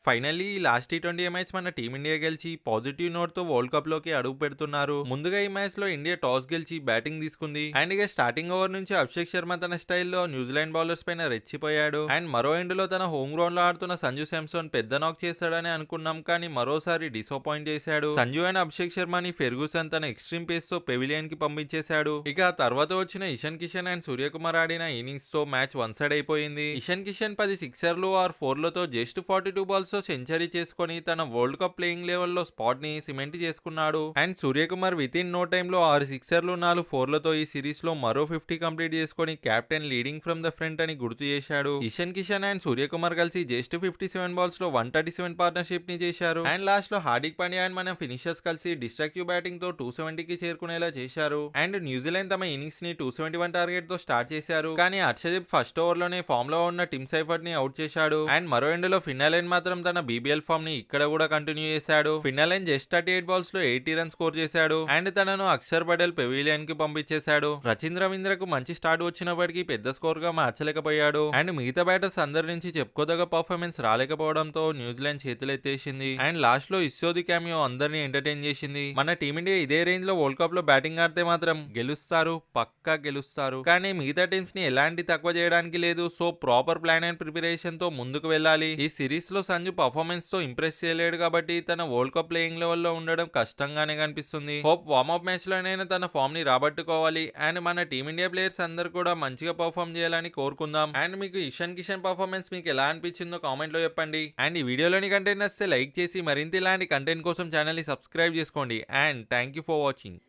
Finally last T20 match మన team India గెలిచి positive note తో వరల్డ్ కప్ లోకి అడుగు పెడుతున్నారు. ముందుగా ఈ మ్యాచ్ లో ఇండియా టాస్ గెలిచి బ్యాటింగ్ తీసుకుంది. అండ్ ఇక స్టార్టింగ్ ఓవర్ నుంచి అభిషేక్ శర్మ తన స్టైల్లో న్యూజిలాండ్ బౌలర్స్ పైన రెచ్చిపోయాడు. అండ్ మరో ఎండ్ లో తన హోమ్ గ్రౌండ్ లో ఆడుతున్న సంజు శాంసన్ పెద్ద నాక్ చేశాడని అనుకున్నాం, కానీ మరోసారి డిసప్పాయింట్ చేశాడు. సంజు అండ్ అభిషేక్ శర్మని ఫెర్గూసన్ తన ఎక్స్ట్రీమ్ పేస్ తో పెవిలియన్ కి పంపించేశాడు. ఇక ఆ తర్వాత వచ్చిన ఇషాన్ కిషన్ అండ్ సూర్యకుమార్ ఆడిన ఇన్నింగ్స్ తో మ్యాచ్ వన్ సైడ్ అయిపోయింది. ఇషాన్ కిషన్ 10 సిక్సర్లు ఆర్ 4లతో జస్ట్ 42 బాల్స్ తో సెంచరీ చేసుకుని తన వరల్డ్ కప్ ప్లేయింగ్ లెవెల్లో స్పాట్ ని సిమెంట్ చేసుకున్నాడు. And Suryakumar within no time లో 6 సిక్సర్లు 4 4లతో ఈ సిరీస్ లో మరో 50 కంప్లీట్ చేసుకుని captain leading from the front అని గుర్తు చేశాడు. ఇషాన్ కిషన్ అండ్ సూర్యకుమార్ కలిసి జస్ట్ 57 బాల్స్ లో 137 పార్ట్నర్షిప్ ని చేశారు. అండ్ లాస్ట్ లో హార్దిక్ పాండ్యా అండ్ మన ఫినిషర్స్ కలిసి డిస్ట్రక్టివ్ బ్యాటింగ్ తో 270 కి చేరుకునేలా చేశారు. అండ్ న్యూజిలాండ్ తమ ఇన్నింగ్స్ ని 271 టార్గెట్ తో స్టార్ట్ చేశారు, కానీ హర్షదీప్ ఫస్ట్ ఓవర్ లోనే ఫామ్ లో ఉన్న టిమ్ సైఫర్ట్ ని అవుట్ చేశాడు. అండ్ మరో ఎండ్ లో ఫిన్నాలైన్ మాత్రం తన బీబీఎల్ ఫామ్ ని ఇక్కడ కూడా కంటిన్యూ చేశాడు. ఫిన్నాలైన్ జస్ట్ 38 బాల్స్ లో 80 రన్స్ స్కోర్ చేశాడు. అండ్ తనను అక్షర్ పటేల్ పెవిలియన్ కి పంపించేశాడు. రచీంద్ర రవీంద్రకు మంచి స్టార్ట్ వచ్చినప్పటికీ పెద్ద స్కోర్ గా మార్చలేకపోయాడు. అండ్ మిగతా బ్యాటర్స్ అందరి నుంచి చెప్పుకోదగ్గ పర్ఫార్మెన్స్ రాలేకపోవడంతో న్యూజిలాండ్ చేతులెత్తేసింది. అండ్ లాస్ట్ లో ఇస్సోది క్యామియో అందరినీ ఎంటర్టైన్ చేసింది. మన టీమిండియా ఇదే రేంజ్ లో వరల్డ్ కప్ లో బ్యాటింగ్ ఆడితే మాత్రం గెలుస్తారు, పక్కా గెలుస్తారు. కానీ మిగతా టీమ్స్ ని ఎలాంటి తక్కువ చేయడానికి లేదు. So proper plan and preparation తో ముందుకు వెళ్ళాలి. ఈ సిరీస్ లో సంజు పర్ఫార్మెన్స్ తో ఇంప్రెస్ చేయలేడు కాబట్టి తన వరల్డ్ కప్ ప్లేయింగ్ లెవెల్ లో ఉండడం కష్టంగానే కనిపిస్తుంది. హోప్ వార్మప్ మ్యాచ్ లోనైనా తన ఫామ్ ని రాబట్టుకోవాలి. అండ్ మన టీమిండియా ప్లేయర్స్ అందరు కూడా మంచిగా పర్ఫార్మ్ చేయాలని కోరుకుందాం. అండ్ మీకు ఇషాన్ కిషన్ పర్ఫార్మెన్స్ మీకు ఎలా అనిపించిందో కామెంట్ లో చెప్పండి. అండ్ ఈ వీడియోలోని కంటెంట్ నచ్చితే లైక్ చేసి మరింత ఇలాంటి కంటెంట్ కోసం ఛానల్ ని సబ్స్క్రైబ్ చేసుకోండి. And thank you for watching.